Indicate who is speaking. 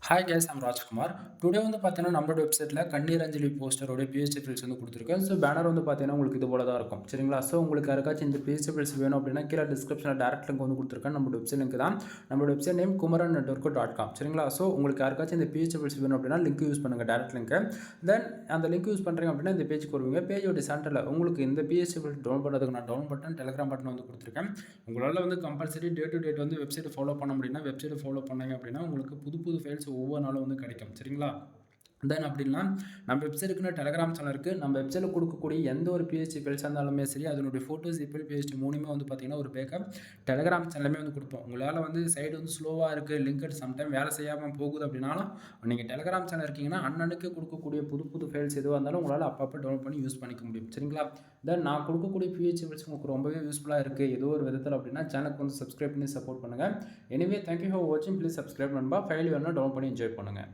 Speaker 1: Hi guys I'm Rajkumar. Today வந்து பார்த்தீங்கன்னா, நம்மளோட வெப்சைட்டில கண்ணீர் அஞ்சலி போஸ்டரோட பிஹெச்டி ஃபைல்ஸ் வந்து குடுத்துருக்கேன். ஸோ பேனர் வந்து பார்த்தீங்கன்னா, உங்களுக்கு இது போல தான் இருக்கும். சரிங்களா? ஸோ உங்களுக்கு யாருக்காச்சும் இந்த பிஹெச்டி ஃபைல்ஸ் வேணும் அப்படின்னா, கீழ டிஸ்கிரிப்ஷன்ல டைரக்ட் லிங்க் வந்து குடுத்துருக்கேன். நம்மளோட வெப்சைட் லிங்க் தான். நம்மளோட வெப்சைட் நேம் kumaran.network.com. சரிங்களா? ஸோ உங்களுக்கு யாருக்காச்சும் இந்த பிஹெச்டி ஃபைல்ஸ் வேணும் அப்படின்னா, லிங்க் யூஸ் பண்ணுங்க டைரக்ட் லிங்க். தென் அந்த லிங்க் யூஸ் பண்றீங்க அப்படின்னா, இந்த பேஜ்க்கு வருவீங்க. பேஜோட சென்டர்ல உங்களுக்கு இந்த பிஹெச்டி ஃபைல்ஸ் டவுன்லோட் பண்ணுறதுக்கு நான் டவுன்லோட் பட்டன், டெலிகிராம் பட்டன் வந்து குடுத்துருக்கேன். உங்களால வந்து கம்பல்சரி டே டு டேட் வந்து வெப்சைட் ஃபாலோ பண்ண முடியும்னா, வெப்சைட் ஃபாலோ பண்ணீங்க அப்படின்னா, உங்களுக்கு புது புது ஃபைல்ஸ் ஒவ்வொரு நாளும் வந்து கிடைக்கும். சரிங்களா? தென் அப்படின்னா நம்ம வெப்சைட்டுக்குன்னு டெலிகிராம் சேனல் இருக்குது. நம்ம வெப்சைட்டில் கொடுக்கக்கூடிய எந்த ஒரு பிஹெச்டி ஃபைல்ஸாக இருந்தாலுமே சரி, அதனுடைய ஃபோட்டோஸ் இப்போ பிஹெச்டி மூணுமே வந்து பார்த்தீங்கன்னா ஒரு பேக்கப் டெலிகிராம் சேனலுமே வந்து கொடுப்போம். உங்களால் வந்து சைடு வந்து ஸ்லோவாக இருக்குது, லிங்க் சம்டைம் வேலை செய்யாமல் போகுது அப்படின்னாலும் நீங்கள் டெலிகிராம் சேனல் இருக்கீங்கன்னா அன்னன்னைக்கு கொடுக்கக்கூடிய புது புது ஃபைல்ஸ் எதுவாக இருந்தாலும் உங்களால் அப்பப்போ டவுன்லோட் பண்ணி யூஸ் பண்ணிக்க முடியும். சரிங்களா? தென் நான் கொடுக்கக்கூடிய பிஹெச்டி ஃபைல்ஸ் உங்களுக்கு ரொம்பவே யூஸ்ஃபுல்லாக இருக்குது ஏதோ ஒரு விதத்தில் அப்படின்னா சேனலுக்கு வந்து சப்ஸ்கிரைப் பண்ணி சப்போர்ட் பண்ணுங்கள். எனிவே தேங்க்யூ ஃபார் வாட்சிங். ப்ளீஸ் சப்ஸ்கிரைப் நண்பா. ஃபைல் வேணும்னா டவுன்லோட் பண்ணி என்ஜாய் பண்ணுங்கள்.